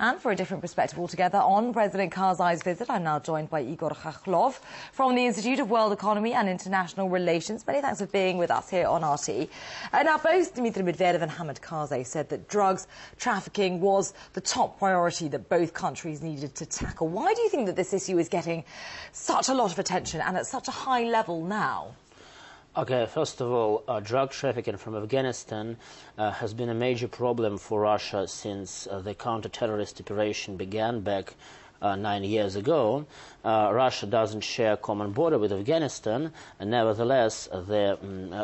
And for a different perspective altogether on President Karzai's visit, I'm now joined by Igor Khokhlov from the Institute of World Economy and International Relations. Many thanks for being with us here on RT. Now, both Dmitry Medvedev and Hamid Karzai said that drugs trafficking was the top priority that both countries needed to tackle. Why do you think that this issue is getting such a lot of attention and at such a high level now? Okay, first of all, drug trafficking from Afghanistan has been a major problem for Russia since the counter-terrorist operation began back 9 years ago. Russia doesn't share a common border with Afghanistan, and nevertheless, the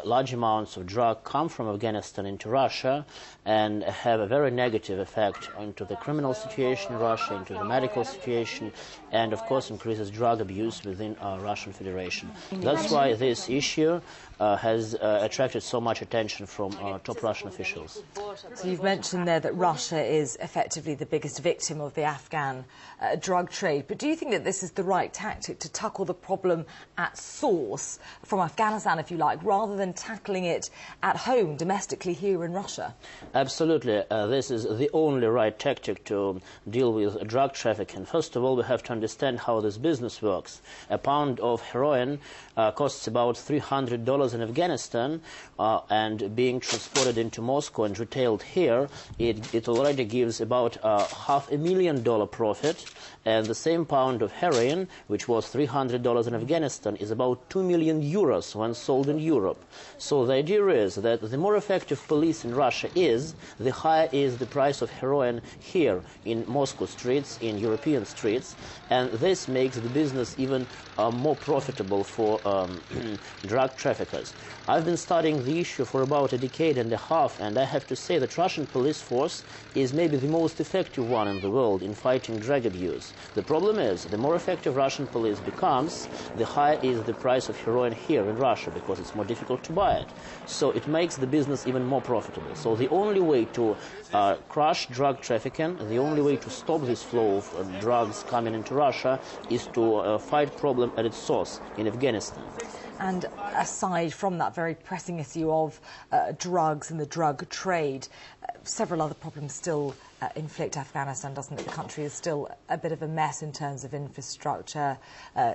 large amounts of drug come from Afghanistan into Russia and have a very negative effect into the criminal situation in Russia, into the medical situation, and of course increases drug abuse within Russian Federation. That's why this issue has attracted so much attention from top Russian officials. So you've mentioned there that Russia is effectively the biggest victim of the Afghan drug trade, but do you think that this is the right tactic to tackle the problem at source from Afghanistan, if you like, rather than tackling it at home, domestically here in Russia? Absolutely. This is the only right tactic to deal with drug trafficking. First of all, we have to understand how this business works. A pound of heroin costs about $300 in Afghanistan, and being transported into Moscow and retailed here, it already gives about $500,000 profit, and the same pound of heroin, which was $300 in Afghanistan, is about 2 million euros when sold in Europe. So the idea is that the more effective police in Russia is, the higher is the price of heroin here in Moscow streets, in European streets, and this makes the business even more profitable for drug traffickers. I've been studying the issue for about a decade and a half, and I have to say that Russian police force is maybe the most effective one in the world in fighting drug abuse. The problem is, the more effective Russian police becomes, the higher is the price of heroin here in Russia, because it's more difficult to buy it. So it makes the business even more profitable. So the only way to crush drug trafficking, the only way to stop this flow of drugs coming into Russia is to fight problem at its source in Afghanistan. And aside from that very pressing issue of drugs and the drug trade, several other problems still inflict Afghanistan, doesn't it? The country is still a bit of a mess in terms of infrastructure,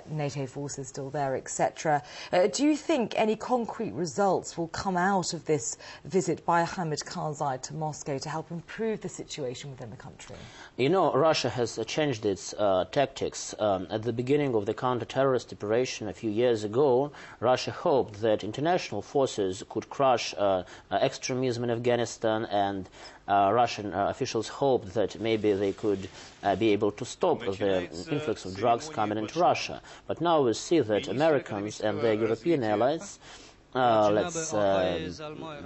NATO forces still there, etc. Do you think any concrete results will come out of this visit by Hamid Karzai to Moscow to help improve the situation within the country? You know, Russia has changed its tactics. At the beginning of the counter-terrorist operation a few years ago, Russia hoped that international forces could crush extremism in Afghanistan, and Russian officials hoped that maybe they could be able to stop the influx of drugs coming into Russia. But now we see that Americans and their European allies, let's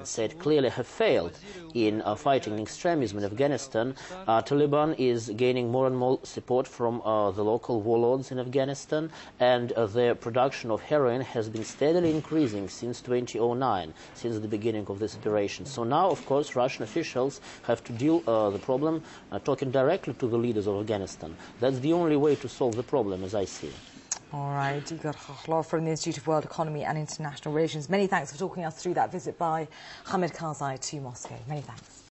say it clearly, have failed in fighting extremism in Afghanistan. Taliban is gaining more and more support from the local warlords in Afghanistan, and the production of heroin has been steadily increasing since 2009, since the beginning of this operation. So now, of course, Russian officials have to deal the problem talking directly to the leaders of Afghanistan. That's the only way to solve the problem, as I see. All right, Igor Khokhlov from the Institute of World Economy and International Relations. Many thanks for talking us through that visit by Hamid Karzai to Moscow. Many thanks.